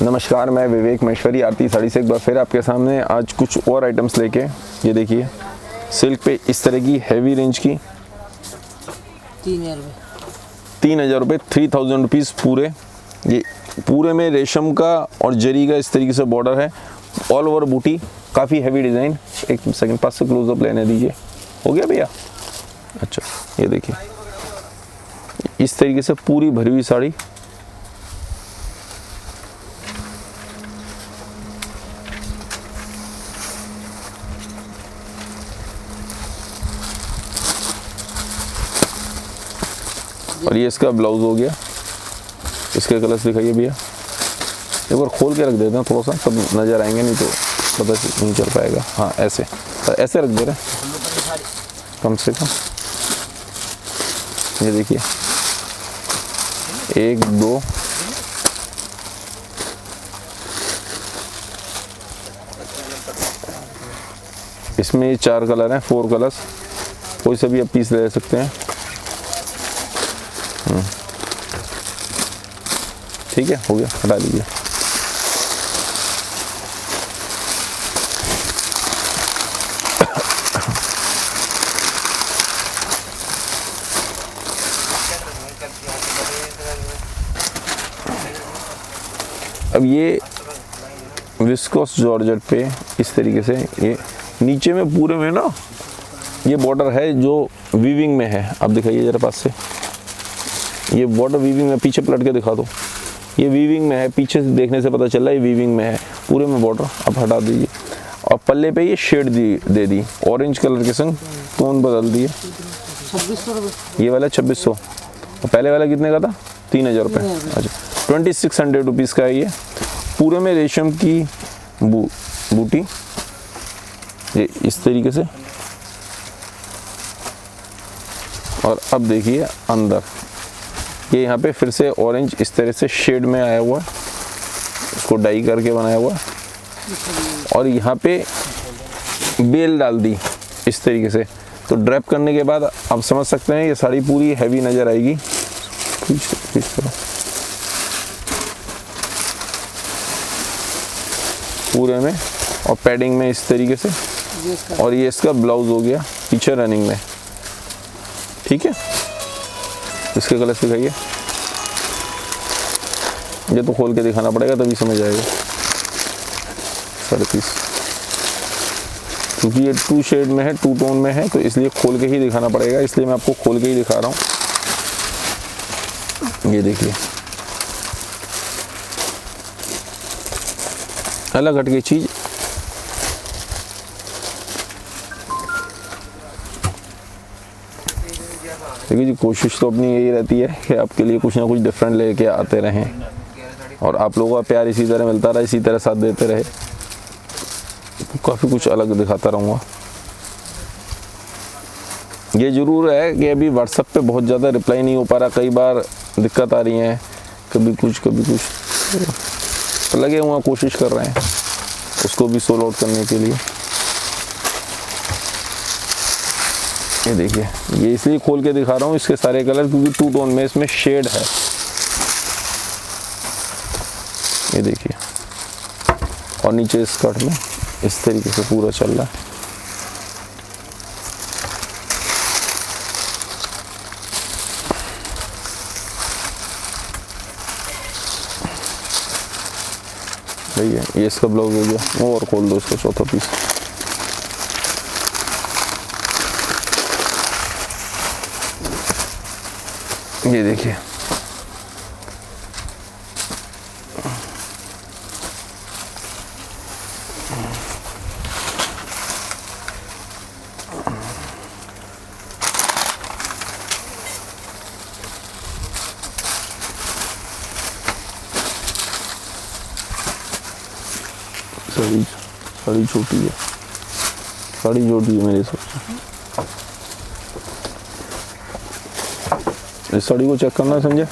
नमस्कार, मैं विवेक महेश्वरी आरती साड़ी से एक बार फिर आपके सामने आज कुछ और आइटम्स लेके। ये देखिए सिल्क पे इस तरह की हैवी रेंज की 3,000 रुपये 3,000 रुपीज़ पूरे। ये पूरे में रेशम का और जरी का इस तरीके से बॉर्डर है, ऑल ओवर बूटी, काफ़ी हैवी डिज़ाइन। एक सेकंड पास से क्लोजअप लेने दीजिए। हो गया भैया? अच्छा, ये देखिए इस तरीके से पूरी भरी हुई साड़ी। और ये इसका ब्लाउज हो गया। इसके कलर्स दिखाइए भैया, एक बार खोल के रख देते हैं थोड़ा सा, तब नज़र आएंगे, नहीं तो पता नहीं चल पाएगा। हाँ ऐसे, तो ऐसे रख दे रहे हैं कम से कम। ये देखिए 1 2 इसमें 4 कलर हैं, 4 कलर्स, कोई सा भी आप पीस ले सकते हैं। ठीक है, हो गया, हटा लीजिए। अब ये विस्कोस जॉर्जेट पे इस तरीके से ये नीचे में पूरे में ना ये बॉर्डर है जो वीविंग में है। अब दिखाइए जरा पास से, ये बॉर्डर वीविंग में, पीछे पलट के दिखा दो, ये वीविंग में है, पीछे से देखने से पता चल रहा है ये वीविंग में है पूरे में बॉर्डर। अब हटा दीजिए और पल्ले पे ये shade they the orange colour के संग, टोन बदल दिए। 2600 रुपये ये वाला 2600, और पहले वाला कितने का था? 3,000 रुपये। अच्छा, 2600 रुपीज़ का है ये। पूरे में रेशम की बूटी ये इस तरीके से। और अब देखिए अंदर ये यहाँ पे फिर से ऑरेंज इस तरह से शेड में आया हुआ है, उसको डाई करके बनाया हुआ है। और यहाँ पे बेल डाल दी इस तरीके से, तो ड्रैप करने के बाद आप समझ सकते हैं ये साड़ी पूरी हैवी नज़र आएगी। पूरे में और पैडिंग में इस तरीके से। और ये इसका ब्लाउज हो गया पीछे रनिंग में। ठीक है, इसके कलर दिखाइए। ये तो खोल के दिखाना पड़ेगा तभी समझ आएगा। 3.5, क्योंकि ये 2 शेड में है, 2 टोन में है, तो इसलिए खोल के ही दिखाना पड़ेगा, इसलिए मैं आपको खोल के ही दिखा रहा हूँ। ये देखिए अलग हटके चीज। देखिए जी, कोशिश तो अपनी यही रहती है कि आपके लिए कुछ ना कुछ डिफरेंट लेके आते रहें और आप लोगों का प्यार इसी तरह मिलता रहे, इसी तरह साथ देते रहे, काफ़ी कुछ अलग दिखाता रहूँगा। ये ज़रूर है कि अभी व्हाट्सएप पे बहुत ज़्यादा रिप्लाई नहीं हो पा रहा, कई बार दिक्कत आ रही है, कभी कुछ तो लगे हुए कोशिश कर रहे हैं उसको भी सोल्व आउट करने के लिए। ये देखिए, ये इसलिए खोल के दिखा रहा हूँ इसके सारे कलर, क्योंकि 2 टोन में इसमें शेड है। ये देखिए, और नीचे स्कर्ट में इस तरीके से पूरा चल रहा है। भैया ये इसका ब्लाउज हो गया, और खोल दो इसका चौथा पीस। ये देखिए साड़ी छोटी है, साड़ी छोटी है मेरे हिसाब से। इस साड़ी को चेक करना है संजय।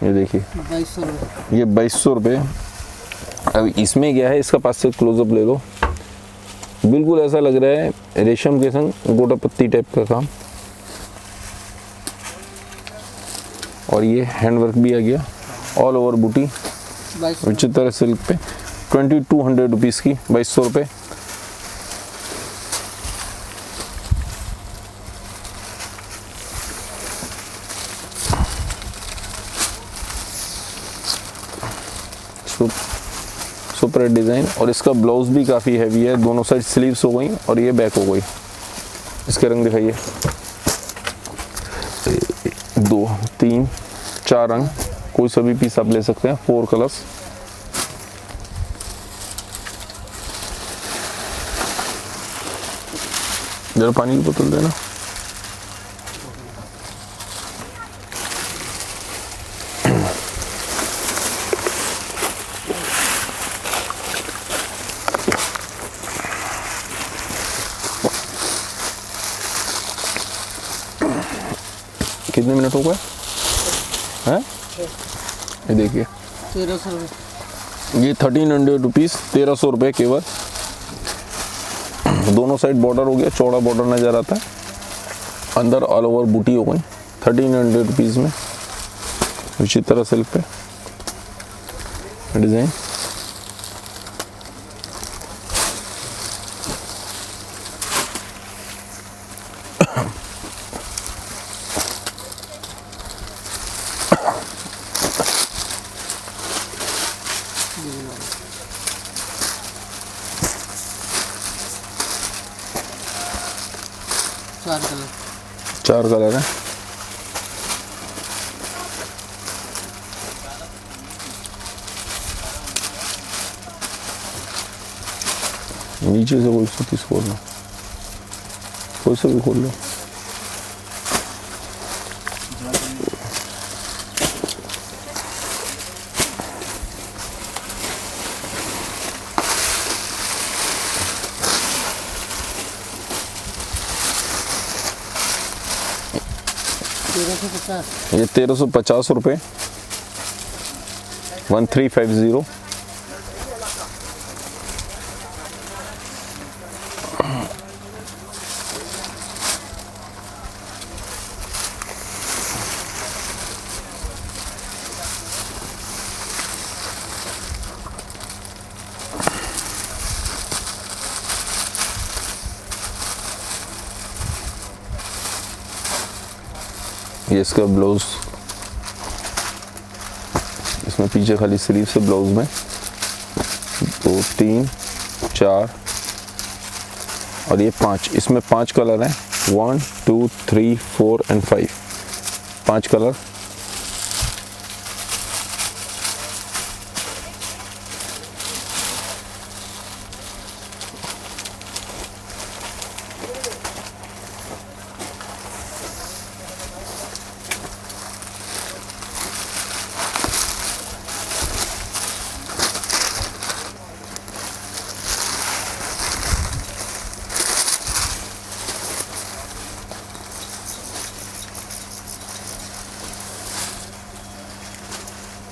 ये देखिए 2200 रुपये, ये 2200 रुपये। अब इसमें क्या है, इसका पास से क्लोजअप ले लो। बिल्कुल ऐसा लग रहा है रेशम के संग गोटा पत्ती टाइप का काम। और ये हैंडवर्क भी आ गया, ऑल ओवर बूटी 22 विचित्र सिल्क पे 2200 रुपीज़ की, 2200 रुपये। सुपर डिज़ाइन, और इसका ब्लाउज भी काफ़ी हैवी है, दोनों साइड स्लीव्स हो गई और ये बैक हो गई। इसके रंग दिखाइए, 2 3 4 रंग, कोई सा भी पीस आप ले सकते हैं, 4 कलर्स। जरा पानी की बोतल देना। कितने मिनट हो गए हैं? ये देखिए, 1300 रुपये। ये 1300 रुपीज़, 1300 रुपये केवल। दोनों साइड बॉर्डर हो गया, चौड़ा बॉर्डर नज़र आता है, अंदर ऑल ओवर बूटी हो गई 1300 रुपीज़ में, विचित्र सिल्क पे डिज़ाइन। चार कलर, 4 कलर है। नीचे से कोई सा पीस खोल लो, कोई सा भी खोल लो। ये 1350 रुपये, 1350। ये इसका ब्लाउज, इसमें पीछे खाली स्लीव से ब्लाउज में 2 3 4 और ये 5, इसमें 5 कलर हैं, 1 2 3 4 एंड 5, 5 कलर।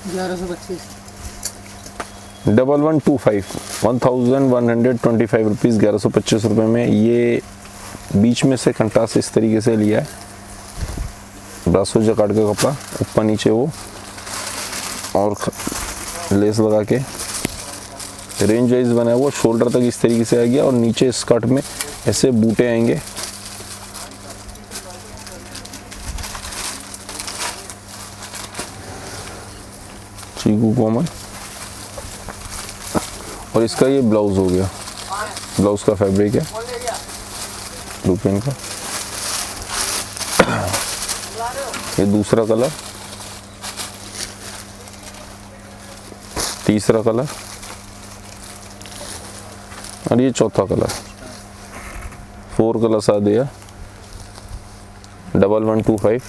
$1125, 1125, 1125 रुपीज़, 1125 रुपये में। ये बीच में से कंट्रास्ट इस तरीके से लिया है, ब्रासो जकार्ड का कपड़ा, ऊपर नीचे वो और लेस लगा के रेंज वाइज बनाया हुआ, शोल्डर तक इस तरीके से आ गया और नीचे स्कर्ट में ऐसे बूटे आएंगे। चीकू कॉमन, और इसका ये ब्लाउज हो गया, ब्लाउज का फैब्रिक है लूपिन का। ये दूसरा कलर, तीसरा कलर और ये चौथा कलर, 4 कलर्स आ दिया, 1125।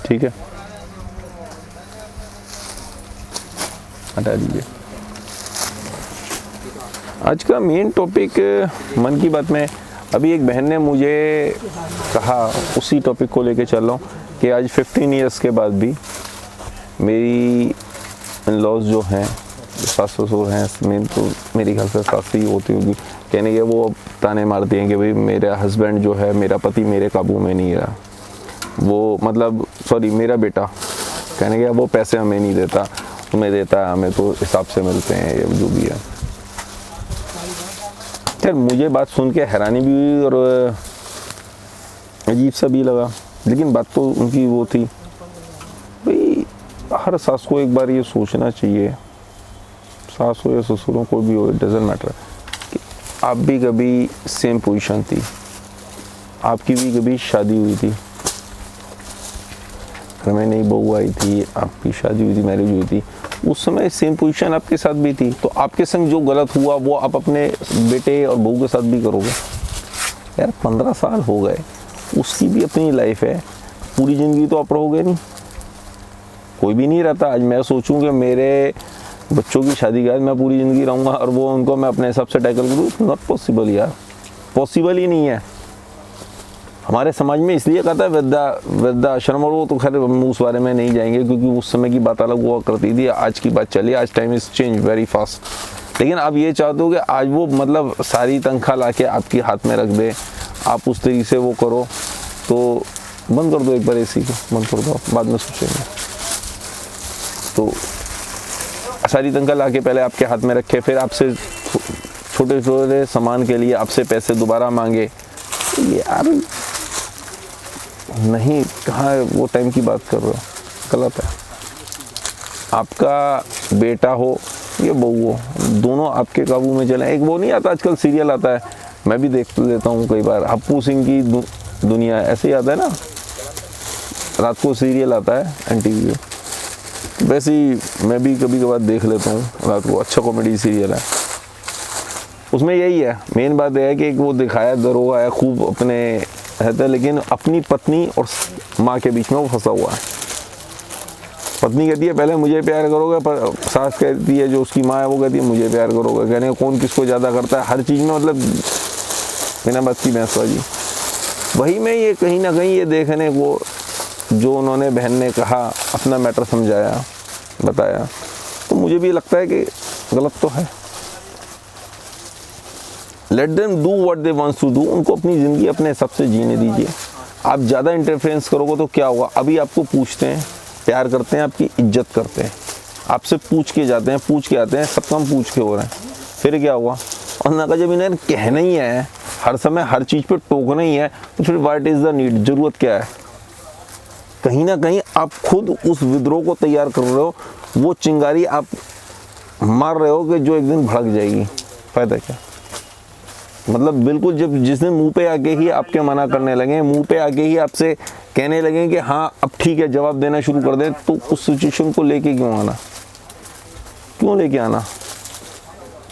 ठीक है, हटा दीजिए। आज का मेन टॉपिक मन की बात में, अभी एक बहन ने मुझे कहा, उसी टॉपिक को लेके चल रहा हूँ कि आज 15 इयर्स के बाद भी मेरी इन लॉज जो हैं, सास ससुर हैं, मेन तो मेरी ख्याल से सास ही होती होगी, कहने के वो अब ताने मारती हैं कि भाई मेरा हस्बैंड जो है, मेरा पति मेरे काबू में नहीं रहा, वो मतलब सॉरी मेरा बेटा, कहने के वो पैसे हमें नहीं देता, तुम्हें देता है, हमें तो हिसाब से मिलते हैं, ये जो भी है। खैर मुझे बात सुन के हैरानी भी हुई और अजीब सा भी लगा, लेकिन बात तो उनकी वो थी भाई हर सास को एक बार ये सोचना चाहिए, सास हो या ससुर हो, कोई भी हो, इट डजंट मैटर, कि आप भी कभी सेम पोजीशन थी, आपकी भी कभी शादी हुई थी, घर में नई बहू आई थी, आपकी शादी हुई थी, मैरिज हुई थी, उस समय सेम पोजीशन आपके साथ भी थी, तो आपके संग जो गलत हुआ वो आप अपने बेटे और बहू के साथ भी करोगे। यार 15 साल हो गए, उसकी भी अपनी लाइफ है, पूरी ज़िंदगी तो आप रहोगे नहीं, कोई भी नहीं रहता। आज मैं सोचूं कि मेरे बच्चों की शादी के बाद मैं पूरी ज़िंदगी रहूँगा और वो उनको मैं अपने हिसाब से टैकल करूँ, नॉट पॉसिबल यार, पॉसिबल ही नहीं है। हमारे समाज में इसलिए कहता है वृद्धाश्रम, और वो तो खैर हम उस बारे में नहीं जाएंगे क्योंकि उस समय की बात अलग हुआ करती थी, आज की बात चली, आज time is change very fast. लेकिन आप ये चाहते हो कि आज वो मतलब सारी तनख्वाह ला के आपके हाथ में रख दे, आप उस तरीके से वो करो, तो बंद कर दो एक बार एसी को, बंद कर दो, बाद में सोचेंगे। तो सारी तनख्वाह ला के पहले आपके हाथ में रखे, फिर आपसे छोटे छोटे सामान के लिए आपसे पैसे दोबारा मांगे, यार नहीं, कहाँ वो टाइम की बात कर रहे हो, गलत है। आपका बेटा हो या बहू हो, दोनों आपके काबू में चले। एक वो नहीं आता आजकल सीरियल आता है, मैं भी देख लेता हूँ कई बार, हप्पू सिंह की दुनिया, ऐसे ही आता है ना, रात को सीरियल आता है NTV पे, वैसे ही मैं भी कभी कभार देख लेता हूँ रात को, अच्छा कॉमेडी सीरियल है। उसमें यही है, मेन बात यह है कि वो दिखाया दरोगा है, खूब अपने रहता है, लेकिन अपनी पत्नी और माँ के बीच में वो फंसा हुआ है। पत्नी कहती है पहले मुझे प्यार करोगे, पर सास कहती है, जो उसकी माँ है वो कहती है मुझे प्यार करोगे, कहने कौन किसको ज़्यादा करता है, हर चीज़ में मतलब बिना बात की बहसबाजी। वही में ये कहीं ना कहीं ये देखने को जो उन्होंने बहन ने कहा, अपना मैटर समझाया, बताया, तो मुझे भी लगता है कि गलत तो है। Let them do what they wants to do, उनको अपनी ज़िंदगी अपने हिसाब से जीने दीजिए। आप ज़्यादा इंटरफेरेंस करोगे तो क्या होगा, अभी आपको पूछते हैं, प्यार करते हैं, आपकी इज्जत करते हैं, आपसे पूछ के जाते हैं, पूछ के आते हैं, सब काम पूछ के हो रहे हैं, फिर क्या हुआ। और ना जब इन्हें कहना ही है, हर समय हर चीज़ पे टोकना ही है, तो फिर व्हाट इज़ द नीड, ज़रूरत क्या है। कहीं ना कहीं आप खुद उस विद्रोह को तैयार कर रहे हो, वो चिंगारी आप मार रहे हो कि जो एक दिन भड़क जाएगी, फ़ायदा क्या। मतलब बिल्कुल जब जिस दिन मुंह पे आके ही आपके मना करने लगे, मुंह पे आके ही आपसे कहने लगे कि हाँ अब ठीक है, जवाब देना शुरू कर दे, तो उस सिचुएशन को लेके क्यों आना, क्यों लेके आना,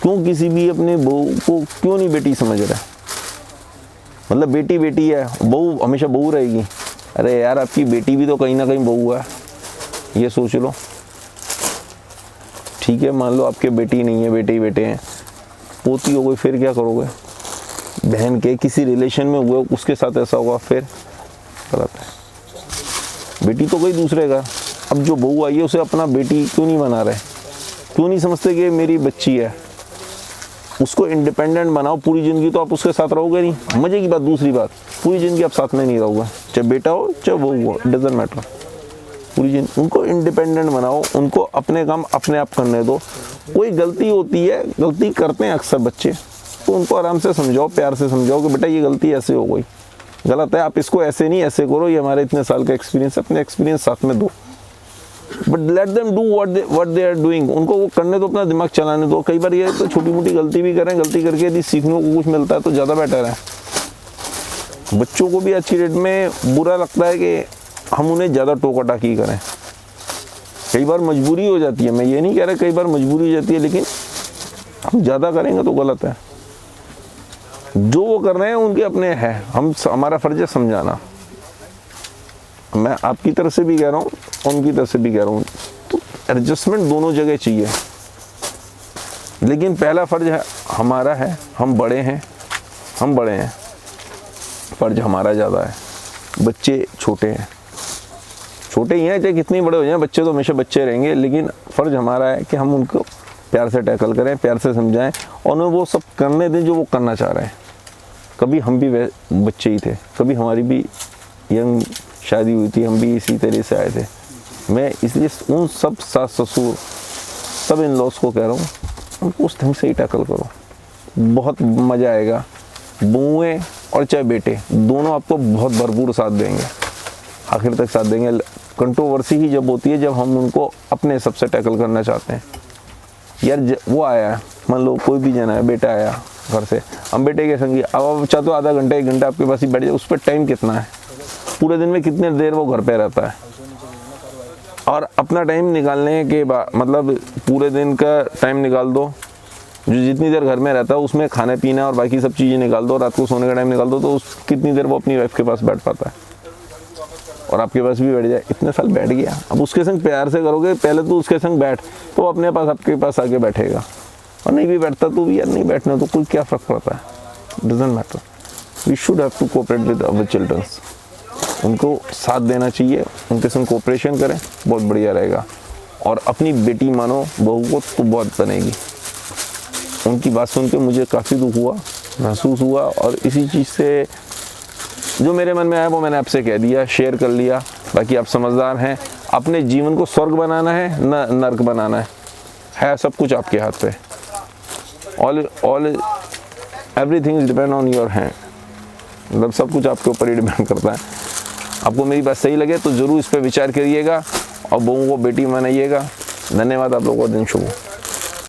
क्यों किसी भी अपने बहू को क्यों नहीं बेटी समझ रहा है। मतलब बेटी बेटी है, बहू हमेशा बहू रहेगी। अरे यार आपकी बेटी भी तो कहीं ना कहीं बहू है, ये सोच लो। ठीक है, मान लो आपके बेटी नहीं है, बेटे ही बेटे हैं, पोती हो गई, फिर क्या करोगे। बहन के किसी रिलेशन में हुए, उसके साथ ऐसा होगा, फिर गलत है। बेटी तो कोई दूसरे का, अब जो बहू आई है उसे अपना बेटी क्यों नहीं बना रहे, क्यों नहीं समझते कि मेरी बच्ची है, उसको इंडिपेंडेंट बनाओ। पूरी ज़िंदगी तो आप उसके साथ रहोगे नहीं। मज़े की बात, दूसरी बात, पूरी ज़िंदगी आप साथ में नहीं रहोगे, चाहे बेटा हो चाहे बहू हो, डजंट मैटर। पूरी ज़िंदगी उनको इंडिपेंडेंट बनाओ, उनको अपने काम अपने आप करने दो। कोई गलती होती है, गलती करते हैं अक्सर बच्चे, तो उनको आराम से समझाओ, प्यार से समझाओ कि बेटा ये गलती ऐसे हो गई, गलत है, आप इसको ऐसे नहीं ऐसे करो, ये हमारे इतने साल का एक्सपीरियंस है, अपने एक्सपीरियंस साथ में दो। But let them do what they are doing, उनको वो करने दो, अपना दिमाग चलाने दो। कई बार ये तो छोटी मोटी गलती भी करें, गलती करके यदि सीखने को कुछ मिलता है तो ज़्यादा बेटर है। बच्चों को भी आज की डेट में बुरा लगता है कि हम उन्हें ज़्यादा टोका टाकी करें। कई बार मजबूरी हो जाती है, मैं ये नहीं कह रहा कई बार मजबूरी हो जाती है, लेकिन हम ज़्यादा करेंगे तो गलत है। जो वो कर रहे हैं उनके अपने हैं, हमारा फ़र्ज है समझाना। मैं आपकी तरफ से भी कह रहा हूँ, उनकी तरफ से भी कह रहा हूँ, तो एडजस्टमेंट दोनों जगह चाहिए। लेकिन पहला फ़र्ज है हमारा है, हम बड़े हैं, फ़र्ज हमारा ज़्यादा है, बच्चे छोटे हैं। छोटे ही हैं, चाहे कितने बड़े हो जाएं, बच्चे तो हमेशा बच्चे रहेंगे, लेकिन फ़र्ज़ हमारा है कि हम उनको प्यार से टैकल करें, प्यार से समझाएं और उन्हें वो सब करने दें जो वो करना चाह रहे हैं। कभी हम भी बच्चे ही थे, कभी हमारी भी यंग शादी हुई थी, हम भी इसी तरह से आए थे। मैं इसलिए उन सब सास ससुर, सब इन लॉस को कह रहा हूँ, उनको उस ढंग से ही टैकल करो, बहुत मज़ा आएगा। बहुएँ और चाहे बेटे, दोनों आपको बहुत भरपूर साथ देंगे, आखिर तक साथ देंगे। कंट्रोवर्सी ही जब होती है जब हम उनको अपने हिसाब से टैकल करना चाहते हैं। यार वो आया, मान लो कोई भी जना है, बेटा आया घर से, हम बेटे के संगी, अब आप चाहते हो आधा घंटा 1 घंटा आपके पास ही बैठ जाए, उस पर टाइम कितना है, पूरे दिन में कितनी देर वो घर पे रहता है। और अपना टाइम निकालने के बाद, मतलब पूरे दिन का टाइम निकाल दो, जो जितनी देर घर में रहता है उसमें खाने पीना और बाकी सब चीज़ें निकाल दो, रात को सोने का टाइम निकाल दो, तो उस कितनी देर वो अपनी वाइफ के पास बैठ पाता है, और आपके पास भी बैठ जाए। इतने साल बैठ गया, अब उसके संग प्यार से करोगे, पहले तो उसके संग बैठ, तो अपने पास आपके पास आके बैठेगा, और नहीं भी बैठता तो भी यार नहीं बैठना तो कोई क्या फ़र्क पड़ता है, doesn't matter. We should have to cooperate with our childrens, उनको साथ देना चाहिए, उनके संग कोऑपरेशन करें, बहुत बढ़िया रहेगा। और अपनी बेटी मानो बहू को तो बहुत बनेगी। उनकी बात सुन के मुझे काफ़ी दुख हुआ, महसूस हुआ, और इसी चीज़ से जो मेरे मन में आया वो मैंने आपसे कह दिया, शेयर कर लिया। बाकी आप समझदार हैं, अपने जीवन को स्वर्ग बनाना है न नर्क बनाना है सब कुछ आपके हाथ पे। All everything is depend on your hand, मतलब सब कुछ आपके ऊपर ही डिपेंड करता है। आपको मेरी बात सही लगे तो ज़रूर इस पर विचार करिएगा और बहू को बेटी बनाइएगा। धन्यवाद, आप लोगों का दिन शुभ हो।